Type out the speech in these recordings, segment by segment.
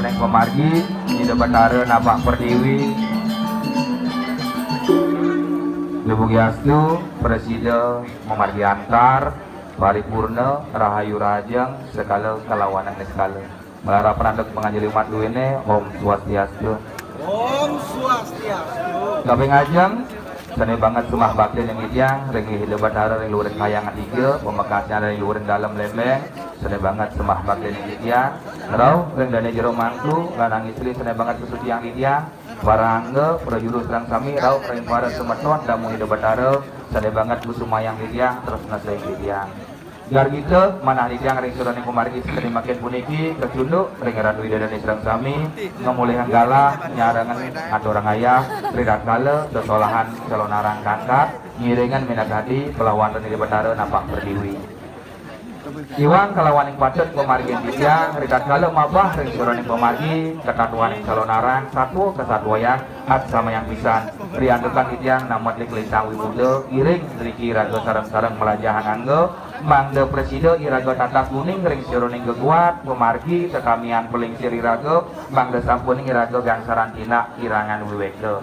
Neng pemargi di debatare napak perdiwi Lebugiastu preside memargi antar paripurna rahayu rajang segala kalawanan segala melara perandek menganjali umat duwene Om Swastiastu. Om Swastiastu. Kabeh ngajeng seni banget sumah bakti yang idyang rengi debatare ring luring kayangan tiga pemekasnya dari luring dalam lembeng seni banget sumah bakti yang idyang rau ring dane jero mangku lanang istri seni banget kesuci yang idyang para angge prajurus serang sami rau ring para semeton damu hidup batare sade banget busumayang lidyang terus nasai lidyang gar gitu mana lidyang ring surane kumargi sekali makin puniki kecunduk ring ratu idadane serang sami ngemulihan gala nyarangan aturang ayah ridat kale sesolahan celonarang kakak ngiringan minat hadi pelawan dan hidup batare napak perdiwi Iwang kalawan yang pacet pemargi tiga ridat kala mabah ring surane pemargi ketatuan yang calonarang satu kesatuan at sama yang pisan riandekan ityang namat liklintang wibude iring riki raga sareng-sareng melajahan angge mangde preside iraga tatak kuning ring surane geguat pemargi tekamian peling siri raga mangde sampuning iraga gangsaran tina irangan wiwekde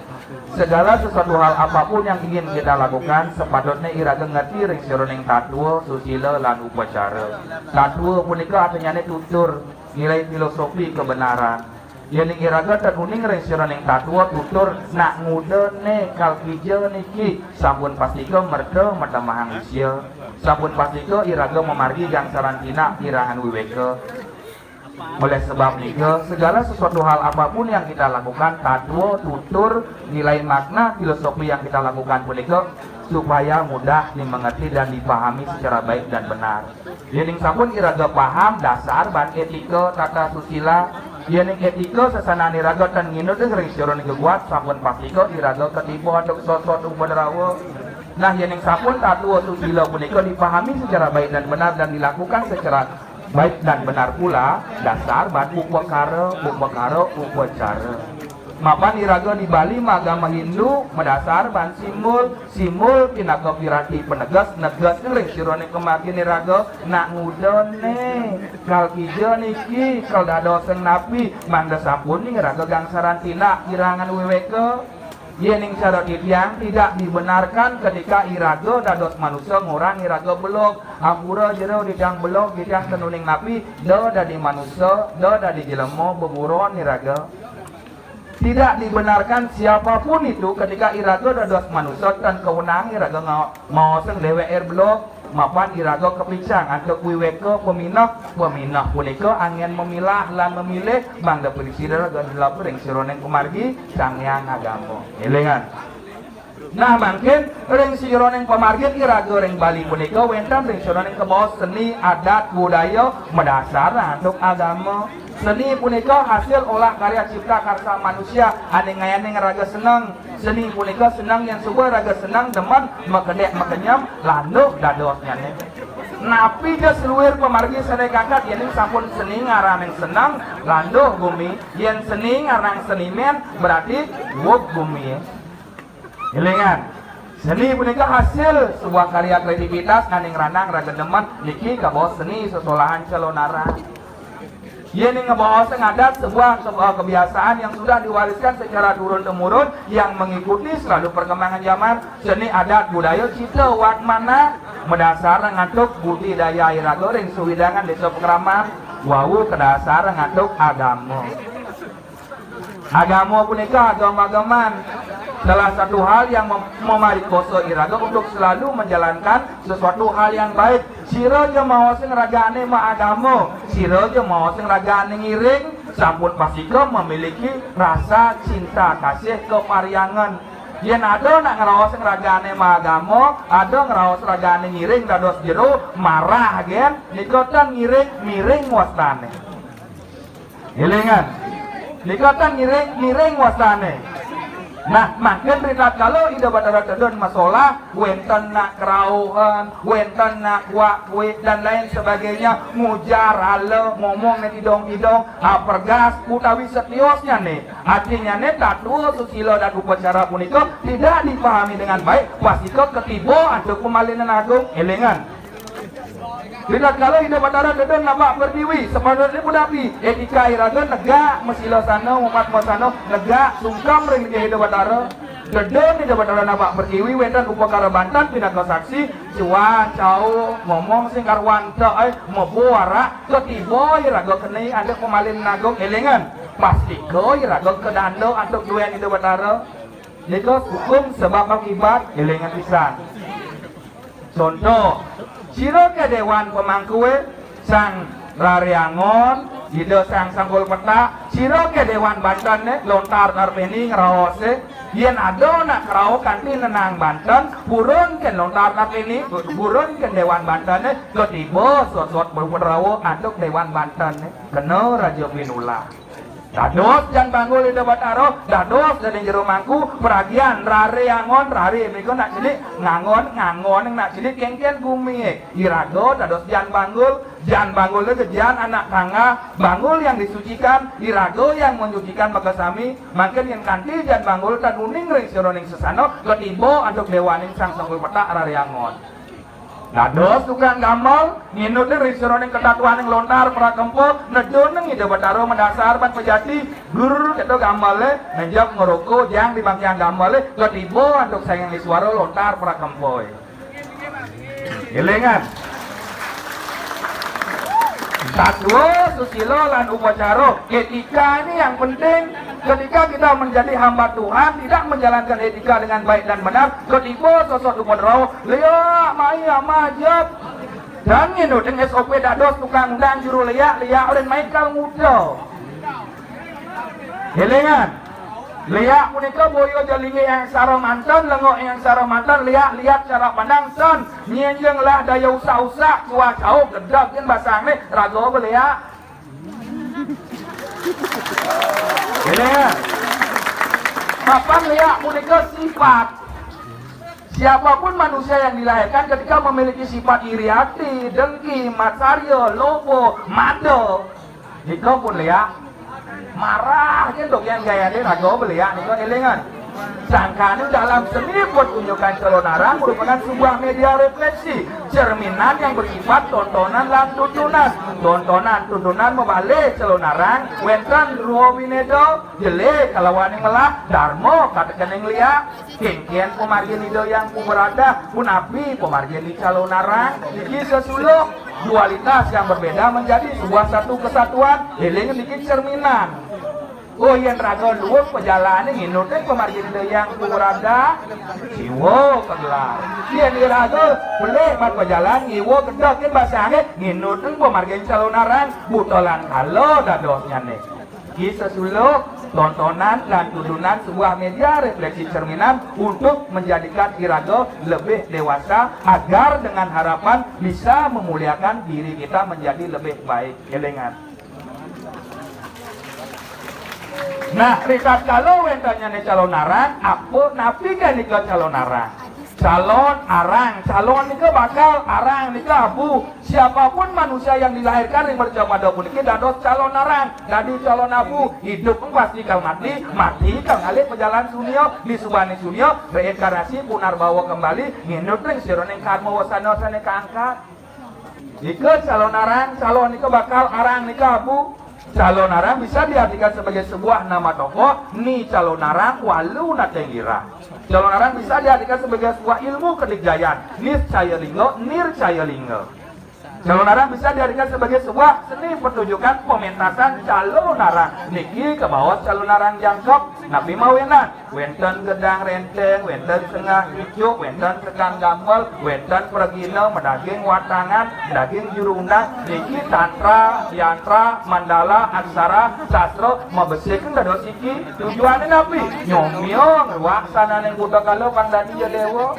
segala sesuatu hal apapun yang ingin kita lakukan sepatutnya iraga ngerti ring surane tatwa susila lan upacara tatwa punika artinya tutur nilai filosofi kebenaran yang iraga terkuning restoran yang tatwa tutur nak ngudene kalkija niki sampun pastiko merda mata mahang usia sampun pastiko iraga memargi gangsaran tina irangan wiweke. Oleh sebab nika segala sesuatu hal apapun yang kita lakukan tatwa tutur nilai makna filosofi yang kita lakukan punika supaya mudah dimengerti dan dipahami secara baik dan benar. Yening sampun iraga paham dasar ban etika tata susila yening etika sasanani iraga tan nginut ring siron geguat sampun pastiko iraga ketipu atau sesuatu bedrawa. Nah yening sampun tatwa susila punika dipahami secara baik dan benar dan dilakukan secara baik dan benar pula dasar ban upakara upacara mapan iraga di Bali agama Hindu mendasar ban simbol pinaka pirati penegas negas ring sirone kemaki iraga nak ngudone kalkija niki kal dadoseng napi mangda sampun iraga gangsaran tina irangan weweke yening cara idyang tidak dibenarkan ketika iraga dados manusia ngurang iraga belok ampura jero didang belok didang tenuning napi do dadi manusia do dadi jelema beburon iraga tidak dibenarkan siapapun itu ketika iraga dados manusia dan kewenang iraga maoseng DWR blok mapan iraga kepincang untuk wiweke peminah punika angin memilah lan memilih mangda perisira adalah ring sironeng kumargi sangyang agama elingan. Nah mungkin ring sironeng pemargi iraga ring Bali punika wenten ring sironeng kebawa seni adat budaya mendasar untuk agama. Seni punika hasil olah karya cipta karsa manusia ane ngayane raga senang seni punika senang yang sebuah raga senang demen makedek makenyam landu dadosnya ne napi ke seluruh pemargi seni kakak yang sampun seni ngarang yang senang landu bumi yang seni ngarang senimen berarti wuk bumi elingan seni punika hasil sebuah karya kreativitas ane ngeranang raga demen niki kabos seni sesolahan celonara ini ngebawa adat sebuah kebiasaan yang sudah diwariskan secara turun-temurun yang mengikuti selalu perkembangan zaman seni adat budaya cita wak mana mendasar ngantuk budidaya iraga ring suwidangan desa pekraman wau kedasar ngantuk agama punika agama-agaman salah satu hal yang memarikoso iraga untuk selalu menjalankan sesuatu hal yang baik sira je mau sing ragane ma agama sira je mau sing ragane ngiring sampun pasika memiliki rasa cinta kasih kepariangan yen ada nak ngeraos sing ragane ma agama ada ngeraos ragane ngiring dados jero marah gen nikotan ngiring miring wastane elingan nikotan ngiring wastane. Nah, makin rilat kalau ida batara tedon masalah wenten nak kerauhan, wenten nak kue dan lain sebagainya ngujar halo ngomong nih idong pergas utawi setiosnya nih artinya nih tatwa susilo dan upacara punika tidak dipahami dengan baik pasika ketibo untuk pemalinan agung elengan Bila kalau ida batara dedon nama berdiwi sebenarnya budapi etika iraga negak mesilo sana umat masano negak sungkam ring ida batara dedon ida batara nama berdiwi wentan upakara Banten pinaka saksi cuan cau ngomong sing karwanta mobuara ketibo iraga kene ada pemalin nagong elengan pasti ko iraga kedando antuk duen ida batara nika hukum sebab akibat elengan pisan. Contoh siro ke dewan pemangkuwe sang rariangon ide sang sanggul peta siro ke dewan Banten lontar narpeni ngerawose yen ado nak kerau kanti nenang Banten burun ke lontar narpeni burun ke dewan Banten ketiba sosot berperawo antuk dewan Banten kena Raja Pinula dados jan banggul ida bataro dados dari jero mangku peragian rare angon rare miko nak jadi ngangon nak jadi kengken bumi irago dados jan banggul itu jan anak tangga banggul yang disucikan irago yang menyucikan makasami makin yang kanti jan banggul tan uning ring sironing sesano ketibo antuk dewaning sang sanggul peta rare angon dados tukang gamal nginut ring sironing ketatuan yang lontar pra kempo nedoneng ida bataro mendasar ban pejati gur keto gamale menjak ngeroko jang di bangkian gamale ketibo antuk sayang di suara lontar pra kempo elengan satwa susilo lan upacara etika ini yang penting ketika kita menjadi hamba Tuhan tidak menjalankan etika dengan baik dan benar ketiba sosok upacara liya maya majab dan ini dengan SOP dados tukang dan juru liya orang Michael muda elengan liya punika boyo jalingi yang saro mantan lengok yang saro mantan lihat cara pandang son nyenjeng lah daya usah kuah jauh gedap kan basang nih rago belia elengan kapan liya punika sifat siapapun manusia yang dilahirkan ketika memiliki sifat iri hati, dengki, matsaryo, lobo, mado itu pun liya marah gitu yang gaya ini rago belia nih kan elengan sangkanya dalam seni pertunjukan celonarang merupakan sebuah media refleksi cerminan yang bersifat tontonan dan tuntunan membalik celonarang wenten ruo winedo jele kalawan yang melah darmo katakan yang lia kengkian pemargin ido yang berada pun api pemargin di celonarang iki sesuluk dualitas yang berbeda menjadi sebuah satu kesatuan elengan dikit cerminan oh yang raga luwuk perjalanan nginutnya pemargin itu yang berada siwo kegelar dia di raga boleh mat perjalanan ngiwo kedok kan bahasanya nginutnya pemargin calonarang butolan halo dadosnya nih kisah suluk tontonan dan tudunan sebuah media refleksi cerminan untuk menjadikan irago lebih dewasa agar dengan harapan bisa memuliakan diri kita menjadi lebih baik elengan. Nah, rikat kalau wentanya nih calon arang, apa napi kan nih calon arang? Calon nih bakal arang nih abu. Siapapun manusia yang dilahirkan yang berjamaah pun ini dados calon arang, jadi calon abu. Hidup pun pasti kau mati kau ngalih pejalan sunio di subani sunio reinkarnasi punar bawa kembali nginut ring sironing karma wasana keangkat. Jika calon arang, calon nih bakal arang nih abu. Calonarang bisa diartikan sebagai sebuah nama tokoh ni calonarang walu natengira. Calonarang bisa diartikan sebagai sebuah ilmu kedikjayaan niscaya linggo. Calonarang bisa diartikan sebagai sebuah seni pertunjukan pementasan calonarang niki ke bawah calonarang jangkep nabi mawenan wenten gedang renteng wenten sengah hijau wenten sekang gampel wenten pergino medaging watangan daging jurundang niki tantra yantra mandala aksara sastro mabesikeun dados iki tujuannya nabi nyomyo ngwaksananing kuda kalau pandani dewa.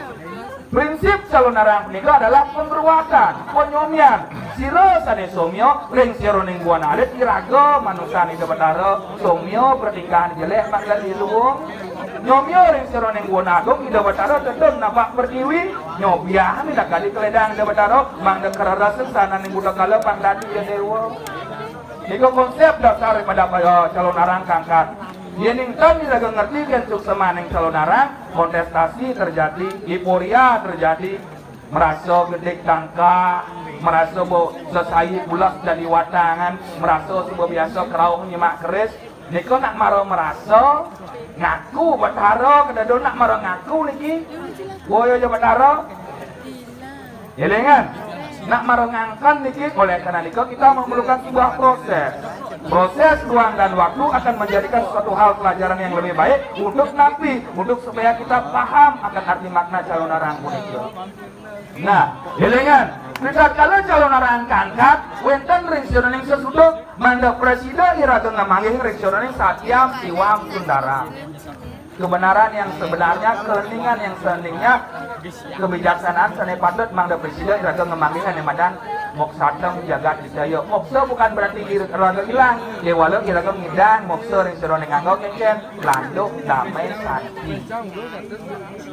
Prinsip calonarang punika adalah pemberwatan, penyomian. Siro sane somyo, ring sironing buan alit iraga manusia ni debatara somyo pernikahan jelek maklan diluung. Nyomyo ring sironing buan agung ida batara tetep napak berdiwi. Nyobiah ni dak kali keledang debatara mangda kararasa sana ning budak kala pandani ya dewa. Iko konsep dasar pada calonarang kangkat. Yening kan tidak ngerti kan cuk semaning calonarang kontestasi terjadi, euforia terjadi, merasa gede tangka, merasa bo sesai ulas dari watangan, merasa sebuah biasa kerau nyimak keris. Niko nak maro merasa ngaku bataro kedado nak maro ngaku niki. Boyo jo bataro. Yelengan. Nak maro ngangkan niki oleh karena niko kita memerlukan sebuah proses. Proses ruang dan waktu akan menjadikan suatu hal pelajaran yang lebih baik untuk napi, untuk supaya kita paham akan arti makna calon arang puniko. Nah, yelengan, kita kalau calon arang kangkat, wenten rencana sesudah manda presiden iraga ngamanggih rencana satiam siwam sundara. Kebenaran yang sebenarnya, keheningan yang seheningnya, kebijaksanaan sane patut mangda presiden iraga ngamanggih ane madan moksatem jagat dicaya. Moksa bukan berarti iraga hilang, ya walau iraga ngidang moksa rencana nganggo kengken landuk damai santi.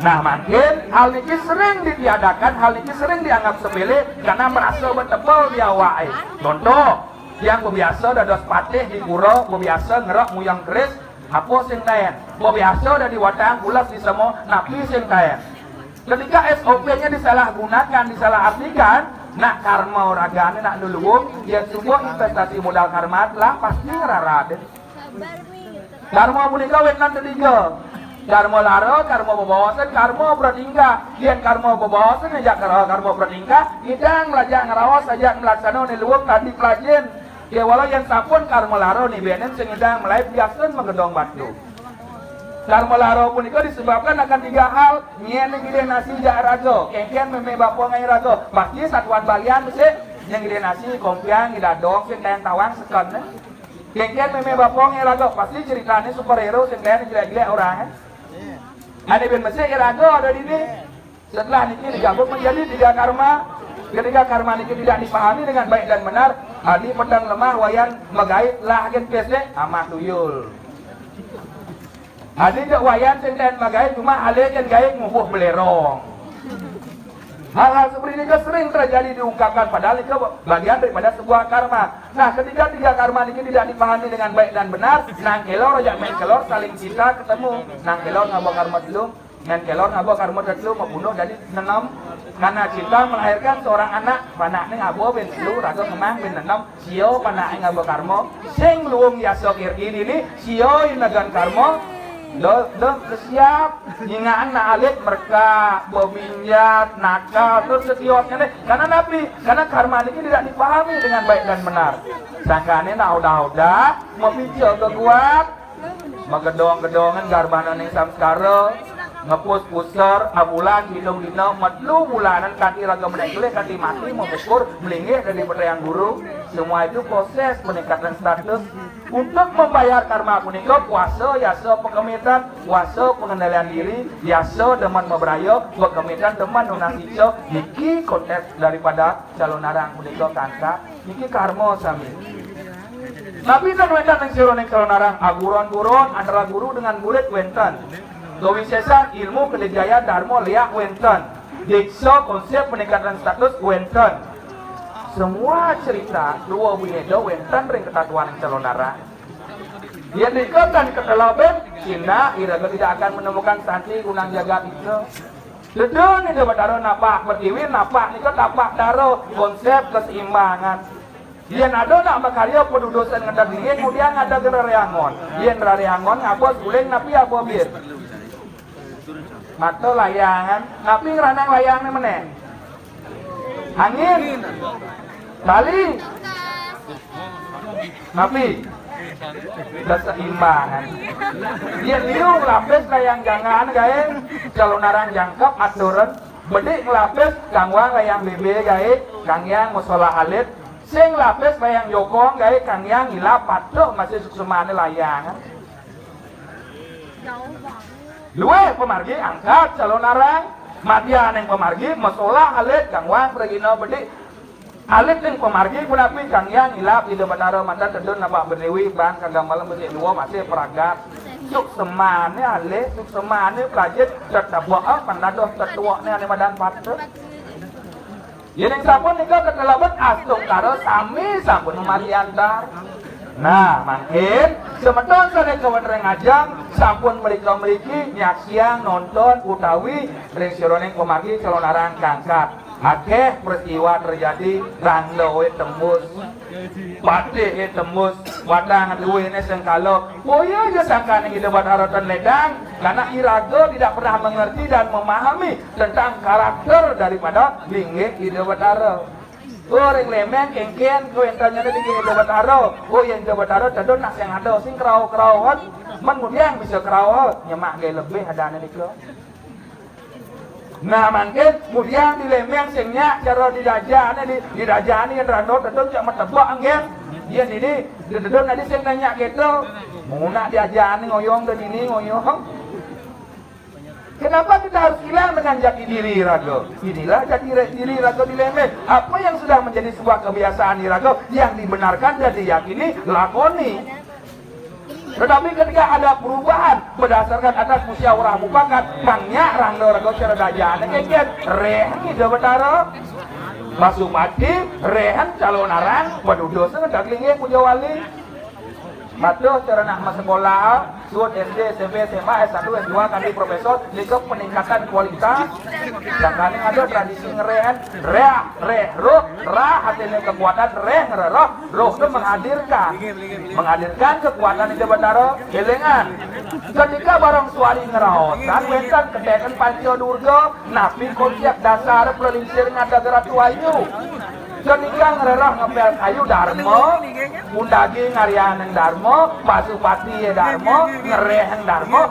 Nah, makin hal ini sering ditiadakan, hal ini sering dianggap sepele karena merasa betebal di awake. Contoh, yang biasa dados patih di pura, biasa ngerok muyang keris, apa sing taen. Biasa udah di watang ulas di semua, napi sing taen. Ketika SOP-nya disalahgunakan, disalahartikan, nak karma oragane nak nuluwung, ya sebuah investasi modal karma lah pasti ngeraraden. Karma punika wetan ketiga. Karma laro, karma bebawasan, karma berdingka. Yang karma bebawasan, ajak karma berdingka. Idang belajar ngerawas, ajak melaksanakan niluwung tadi pelajen. Ya walau yang sapun karma laro nih benen sengidang mulai biasan menggedong batu. Karma laro pun itu disebabkan akan tiga hal. Nyen gede nasi jak rago, kengkian meme bapo ngai rago. Pasti satuan balian mesti yang gede nasi kompiang gede dong sing tayang tawang sekon. Kengkian meme bapo ngai rago, pasti ceritanya superhero sing tayang gila-gila orang. Ada ben mesti rago ada di sini. Setelah ini digabung menjadi tiga karma. Ketika karma ini tidak dipahami dengan baik dan benar, adi pedang lemah wayan megait lah agen pesek amah tuyul. Adi jak wayan sing ten megait cuma ale yen gaik ngubuh belerong. Hal-hal seperti ini sering terjadi diungkapkan padahal itu bagian daripada sebuah karma. Nah, ketika tiga karma ini tidak dipahami dengan baik dan benar, nang kelor ajak main kelor saling cinta ketemu. Nang kelor ngabo karma dulu, nang kelor ngabo karma dulu membunuh jadi nenam. Karena cinta melahirkan seorang anak, panak ning abo ben lu raga kemang ben nenam, sio panak ing abo karma, sing luwung yaso kirkin ini, sio inagan karma, lo siap, nyingaan na alit mereka, bobinjat, nakal, terus setiosnya deh, karena nabi, karena karma ini tidak dipahami dengan baik dan benar. Sangkane na udah, mau pincil kekuat, magedong-gedongan garbana ning samskara, ngepus pusar abulan hidung dino matlu bulanan kanti raga menekle kanti mati mau bukur melingih dari yang guru. Semua itu proses meningkatkan status untuk membayar karma punika puasa yasa pekemitan puasa pengendalian diri yasa deman mebrayo pekemitan teman nunang ijo niki konteks daripada calon arang punika kanta niki karma sami. Tapi kan wenten yang siro neng calon arang aguron-guron antara guru dengan murid wenten. Kewisesan ilmu kedijaya dharma liak wenten. Dikso konsep peningkatan status wenten. Semua cerita dua winedo wenten ring ketatuan calon arang. Dia dikatakan ketelaben Cina iraga tidak akan menemukan santi gunang jagat itu. Dedon itu badaro napak pertiwi napak niko tapak daro konsep keseimbangan. Yen ada nak makarya pedudusan ngedak dingin kemudian ada gerareangon. Yen gerareangon ngapos guling napi apa bir. Mata layangan, tapi ngeranang layangnya meneh. Angin, tali, napi, keseimbangan. Dia liu ngelapis layang jangan gaya, calon narang jangkep aturan. Bedik ngelapis kangwang layang bebe gaya, kangyang musola halit. Sing lapis layang jokong gaya, kangyang hilap patuh masih suksemane layangan. Luwe pemargi angkat calon arang, matian yang pemargi masalah alit kangwang pergino bedik alit yang pemargi punapi kangyang hilap di depan arah mantan terdun napa berdewi bang kagam malam bedik dua masih peragat suk semane alit suk semane pelajar tetap bohong pandadoh tertuaknya ane badan patut. Yang sampun nikah ketelabat astung karo sami sampun memarian dar. Nah, makin semeton sare kawan ngajang sampun mereka-meriki nyak siang nonton utawi ring sironeng pemargi calon arang kangkat. Akeh peristiwa terjadi ranglo tembus patih tembus wadang duwene sengkalo boya je sangka ni debat haratan ledang karena iraga tidak pernah mengerti dan memahami tentang karakter daripada linggih ide batara. Orang lemeng kengken ko entanya di ide batara. Oh yang ide batara tadon nak yang ada sing krau-krauan man mudiang bisa krau nyemak ge lebih adane diklo. Nah mungkin kemudian di lemeng sengnya cara didajani yang rano tentu cak matebak angin dia ini tentu nanti seng nanya gitu mau nak diajani ngoyong dan ini ngoyong. Kenapa kita harus hilang dengan jati diri raga? Inilah jati diri raga di lemeng. Apa yang sudah menjadi sebuah kebiasaan di raga yang dibenarkan dan diyakini lakoni. Tetapi ketika ada perubahan berdasarkan atas musyawarah mufakat, mangnya rangga raga cara dajane kengken rehan ide betara. Masuk mati rehan calon arang waduh dosa ngedaglinge punya wali. Matuh cara nak masuk sekolah, suut SD, SMP, SMA, S1, S2, kali profesor, lingkup peningkatan kualitas. Jangan ada tradisi ngerehan, roh, hatinya kekuatan, roh itu menghadirkan kekuatan itu betara, kelengan. Ketika barang suari ngeraosan, wentan kedekan panco durga, napi konsep dasar pelelinsir ngada gerak tuayu. Ketika ngererah ngepel kayu dharma, undagi ngarian yang dharma, pasupati ya dharma, ngereheng dharma,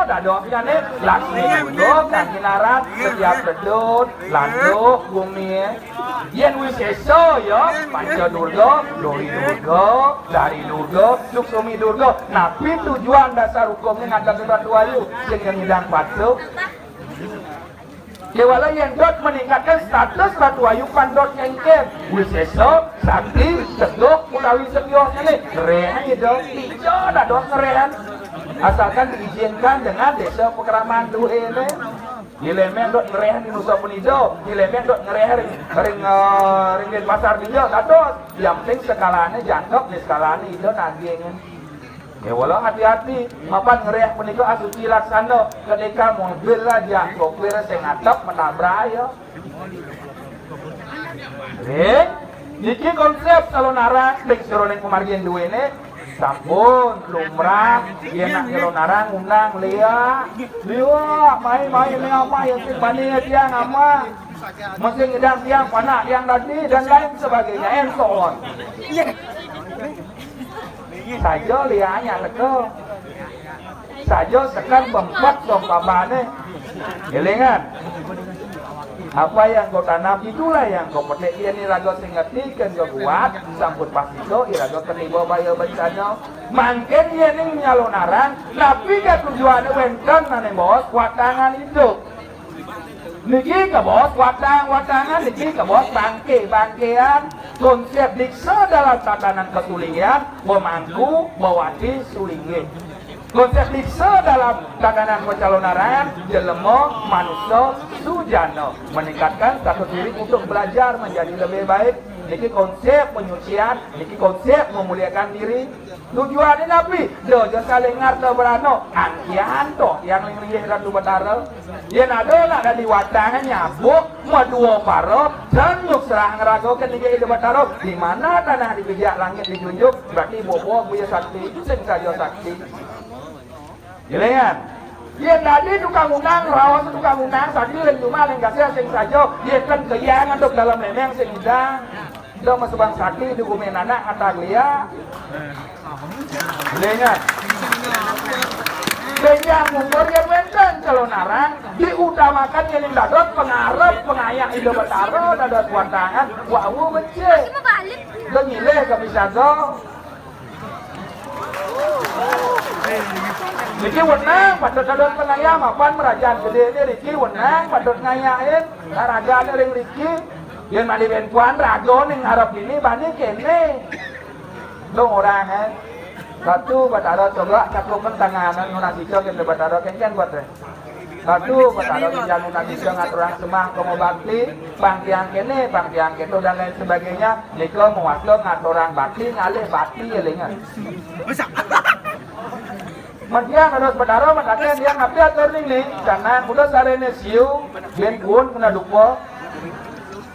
dadosnya nih, laksmi duduk, kanginaran, setiap bedut, landuh, bumi, yen wiseso ya, panca durga, dori durga, dari durga, suksumi durga, napi tujuan dasar hukumnya ngada gerak tuayu, yang ngidang patu. Kewala yang dot meningkatkan status Ratu Ayu pandot cengker wiseso, sakti, teguk, utawi sekiosnya nih rehan itu, hijau dah dot ngerehan asalkan diizinkan dengan desa pekeraman duhe ini dilemeng dot ngerehan di Nusa Penida, dilemeng dot ngerehan ring pasar hijau, dados yang penting skalanya jangkep di skalanya hijau nagingin. Ya walau hati-hati, mapan ngereh menikah asuci laksana ketika mobil aja, sopir sing atap menabrak ya. Niki konsep calon arang, dek suruh kemargian dua ini, sampun, lumrah, dia nak calon arang, undang, liya, main ini apa yang sibani dia ngama, mesin ngedang tiang panak yang tadi dan lain sebagainya, enson. Saja lianya leko saja sekan bempat sompamane gelengan apa yang kau tanam itulah yang kau petik ini raga sing ngertikan kau buat sambut pasito iraga kenibo bayo bencana mangken dia ning nyalon arang tapi kan tujuannya wenten nane bos watangan hidup niki ke bos watangan niki ke bos bangkean konsep diksa dalam tatanan kesulingan memangku mewati sulingin konsep diksa dalam tatanan pencalonan jelema manusia sujana meningkatkan status diri untuk belajar menjadi lebih baik niki konsep penyucian niki konsep memuliakan diri tujuannya nabi dojo saling ngarto berano angkian toh yang linglih ratu betara yen ada nak dari watangan nyabuk madua paro dan nyuk serah ngerago ketika ide betara di mana tanah di pijak langit dijunjuk berarti bobo buya sakti sing saja sakti jelengan yen tadi tukang undang rawas tukang undang tadi lain cuma lain kasih sing saja yen kan keyangan untuk dalam lemeng sing hidang do masuk bang sakti di gumen anak atak lia jelengan yang umur yang wenten calon arang diutamakan yang dadot pengarep pengayang ide betara dadot watangan wawu becek dan nyileh kebisago Riki wenang padot dadot pengayang mapan merajaan gede ini Riki wenang padot ngayain raga ring Riki yang mandi bentuan rago ning harap ini bani kene dong orang satu batara coba cakupan tanganan nunasiso ke batara kengken buat deh satu batara yang nunasiso ngaturang semah komo bakti bangtiang kene bangtiang keto dan lain sebagainya niko mewakil ngaturang bakti ngalih bakti ya lengan Matiang harus batara makanya dia ngapi atur nih karena udah sarene siu ben kun kena dupo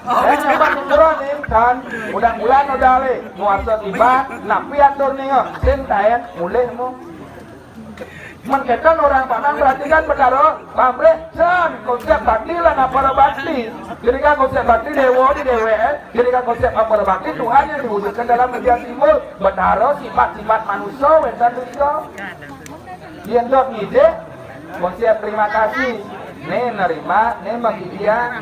nyaman jero nih kan bulan udah le muasa tiba napi atur nih sen taen mulai mu menketan orang Padang berarti kan bedaro pamre sen konsep bakti lah para bakti jadi kan konsep bakti dewa di dewe jadi kan konsep para bakti Tuhan yang diwujudkan dalam media simbol bedaro sifat-sifat manusia wentan itu dia dok ngide konsep terima kasih nih nerima nih bagi dia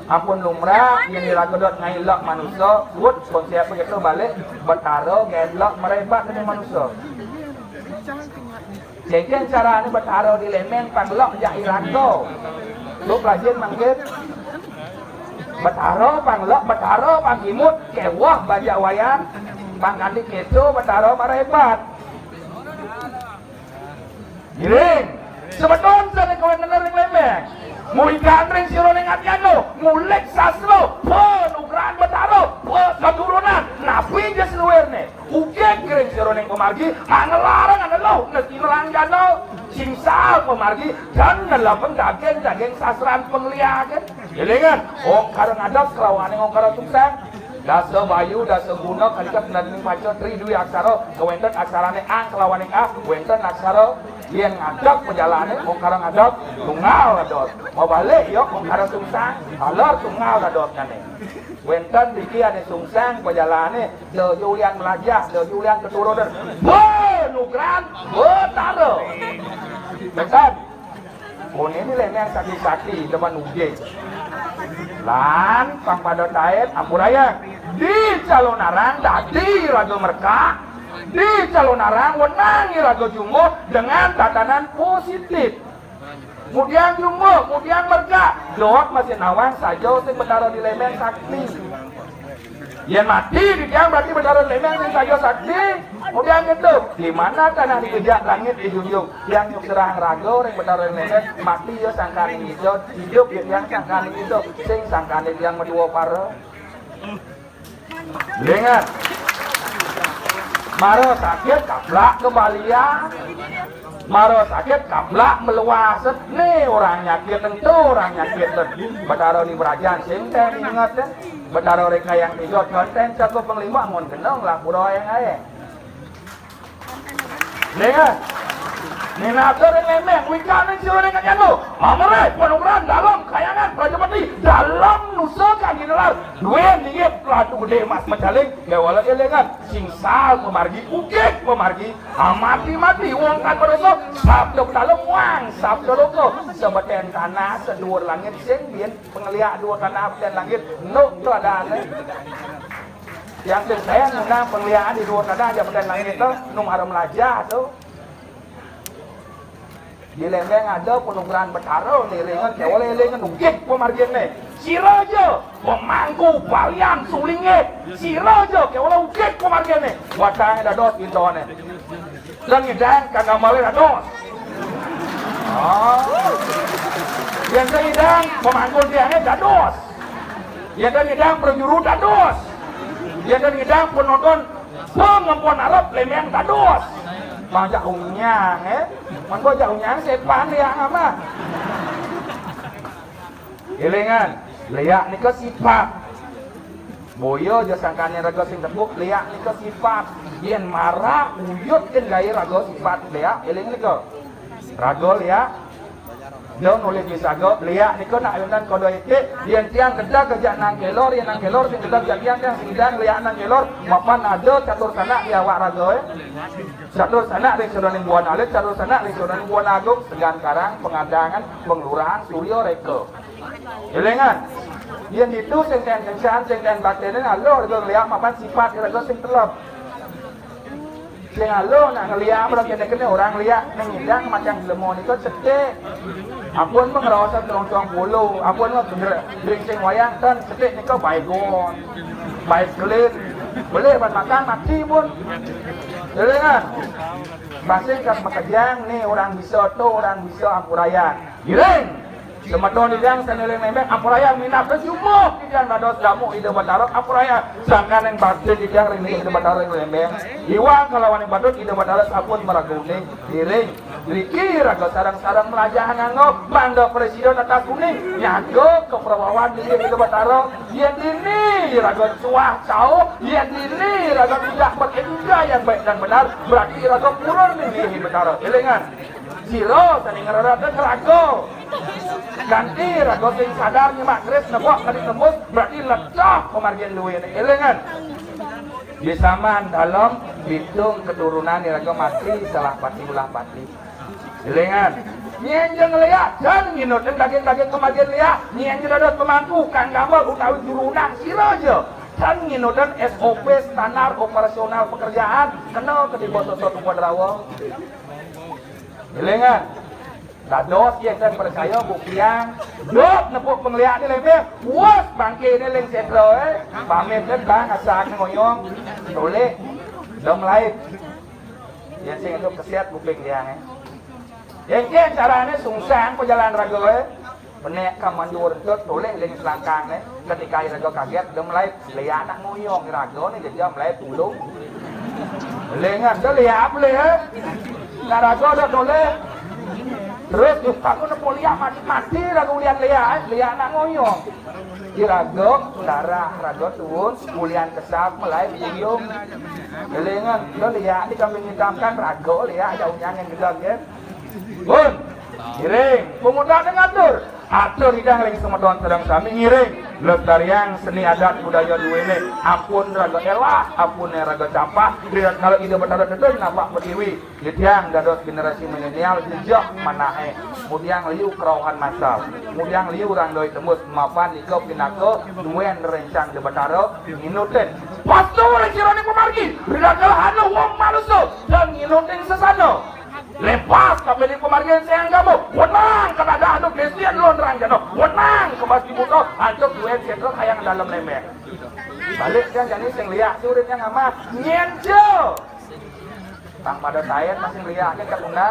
ampun lumrah yang dilagodot ngailok manusia buat konsep begitu balik bedaro ngelok merebak dengan manusia jadi cara ini bertaruh di lemeng panglok jairato lu pelajin manggil bertaruh pangimut kewah baja wayang pangkandik itu bertaruh marebat giring sebetulnya saya kawan nenek lemeng mulai gandring siro nengat mulek saslo penugrahan bertaruh keturunan napi jas luerne ukek giring siro neng pemargi angelarang anelo ngekimelang jano singsal pemargi dan nelapeng daging sasran penglihakan jadi kan karang adab kelawane karang tuksang dasa bayu dasa guna kalikat nanti paco tri dui aksara kewenten aksarane ang kelawane a wenten aksara yang ngadap perjalanan karang ngadap tunggal adot mau balik yuk karang sungsang alor tunggal adot nane wenten diki ada sungsang perjalanan le Julian melajah le Julian keturunan nugran betaro betul ini lemeng sakti depan ujeng lan pang pada taet ampuraya di calonarang dadi raga merka di calonarang wenangi raga jumbo dengan tatanan positif kemudian jumbo kemudian merka doak masih nawang saja sing betara di lemeng sakti yang mati di tiang berarti betara di lemeng sing saja sakti kemudian gitu di mana tanah dikejak langit di junjung yang nyuk serang raga orang betara di lemeng mati ya sangkani hijau hidup yang sangkani hijau sing sangkani yang medua para dengar maro sakit kaplak kembalian maro sakit kaplak meluaset nih orang nyakit tentu orang nyakit betaro di berajaan sing teh ingat ya betaro reka yang hijau konten cakup penglima mun kenong lah pura yang aye dengar Minator yang lemeng, wikanin si orang yang lu Amare, penugaran dalam kayangan Prajapati dalam nusa kaginelar dua ningip pelatu gede mas mecaling gawala elengan singsal pemargi ukik pemargi mati uang kan beroso sabdo dalam uang sabdo loko sebeten tanah sedur langit sing bien pengeliak dua tanah dan langit nuk itu ada aneh yang saya nunggang penglihaan di dua tanah jabatan langit itu nung haram lajah tuh di lembeng ada penugaran betaro nih lengan kewale lengan ukik pemargian nih sirojo pemangku balian sulingnya sirojo kewale ukik pemargian nih watang ada dos gitu nih dan ngidang kagak malih ada dos yang ngidang pemangku dianya ada dos yang ngidang perjuru ada dos yang ngidang penonton pengempuan Arab lembeng ada dos Manja unyang man ko unyang sepan dia apa Ilingan liak nika sifat boyo aja sangkane raga sing tepuk liak nika sifat yen marah uyut yen gawe raga sifat liak iling nika raga liak don oleh bisago liak nika nak yundan kodo iki yen tiang kedah kerja nang kelor yen nang kelor sing kedah tiang sing dan liak nang kelor mapan ada catur sana ya wak raga catur sana ring sodaning buan alit catur sana ring sodaning buan agung segan karang pengadangan penglurahan suryo reko jelengan yen itu sing kencan sing ten baktene alo raga liak mapan sifat raga sing telep sing alo nak ngeliak orang kene orang liak ning hidang macam lemon itu cetek apun mah ngerasa terong-terong bulu apun mah bener drink sing wayang kan cetek nika baygon baik kelit boleh buat makan mati pun boleh kan masih kan makajang nih orang bisa tuh orang bisa ampurayan giring Semadon idang saneleng lembeng ampuraya minap jumuh idang dados damu ide batarok ampuraya sangkan yang bakti idang ring ide batarok lembeng iwang kalawan yang badut ide batarok apun meraguning iring Riki raga sarang-sarang melajahan nganggo mangga presiden atas kuning nyago ke perawawan di ide batarok yen dini raga suah cau yen dini raga tidak beretika yang baik dan benar berarti raga purun nih ide batarok elengan siro tani ngararateun raga ganti raga sing sadar nyemak kris nebok kali tembus berarti lecah pemargian luwe elengan bisaman dalam bidung keturunan raga mati salah pati ulah pati elengan nyen jeung liat dan nginutkeun daging-daging kemajian liat nyen jeung dados pemangku kang gambar utawi jurunang siro je dan nginutkeun SOP standar operasional pekerjaan kena ketiba sosok kuadrawa elengan dados yang dan percaya bukian dok nepuk penglihat ni lembek puas bangke ni leng setro pamit kan bang asak ngoyong toleh dom lain yang sing itu kesiat buping dia yang caranya sungsang perjalanan raga penek kamandur itu toleh leng selangkang ketika raga kaget dom lain lihat anak ngoyong raga ni jadi mulai tulung lengan tu lihat boleh raga dah toleh terus aku nepuk lihat mati raga lihat anak ngoyong diragok darah raga turun kulian kesap mulai bingung gelengan lo lihat di kambing hitamkan raga lihat jauhnya yang gedang kan bun ngiring pemuda ngatur atur hidang lagi semedon sedang sami ngiring lestarian seni adat budaya dua ini ampun raga elah ampun raga campah kalau ide betara itu nampak berdiri yang dados generasi milenial jejak manahe kemudian liu kerauhan masal kemudian liu orang doi tembus mapan ikop pinako duen rencang de betara nginuten pastu rencirone pemargi berdakalah anu wong manusia dan nginuten sesano lepas kabeli pemargian sayang kamu wenang kada anu Kristian lon rang jano wenang kebas dibuto antuk duen setro hayang dalam lembek balik kan jani sing liak suritnya ngama nyenjo tang pada saya masih liaknya ketunda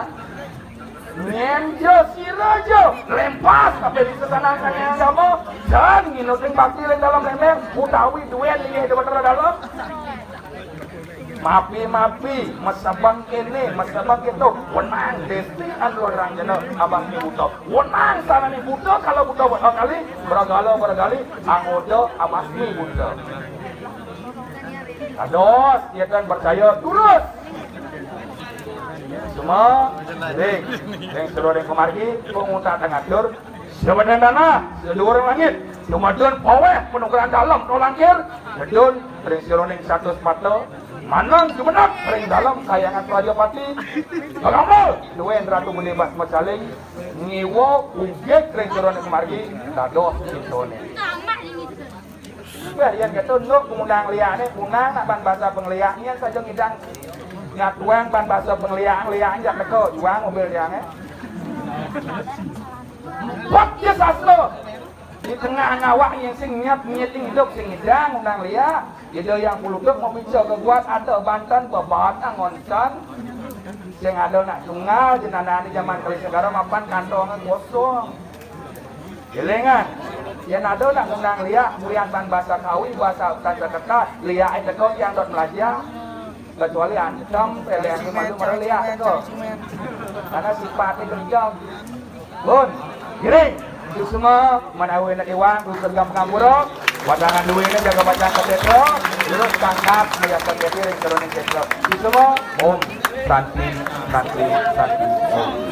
nyenjo sirojo lempas kabeli sesanang sayang kamu dan nginutin bakti dalam lembek utawi duen ini debat dalam mapi masabang ini masabang itu wenang desti anu orang jana abang ni buto wenang sana ni buto kalau buto kali bergali angodo abang ni buto ados dia kan percaya turut semua ring seluruh yang kemargi pengutak ngatur sebenarnya seluruh langit Dumadun paweh penukaran dalam nolangkir gedun ring seluruh yang satu sepatu manang jumenak ring dalam kayangan Prajapati Bagamal duen ratu menibas masaling ngiwo ugek ring seluruh yang kemargi dados intone yang gitu nuk pengundang liane punang nak ban bahasa pengliaknya saja ngidang ngatuan ban bahasa pengliak jak neko juang mobil yang what ya saslo di tengah ngawak yang sing nyeting hidup sing ngidang undang liak ide yang pulutuk mau bicara keguat ada Banten bebat angoncan sing ada nak tunggal jenana di zaman kali sekarang mapan kantongnya kosong gelengan yang ada nak undang liak mulian ban bahasa kawi bahasa tanda kata liak itu kau yang dot belajar kecuali antem pelean di maju mereka liak itu karena sifatnya kencang bun giring itu semua menawin nak iwan bersergam pengamburok wadangan duitnya jaga bacaan ketetro terus tangkap melihat ketetro yang terunin ketetro itu semua om santi om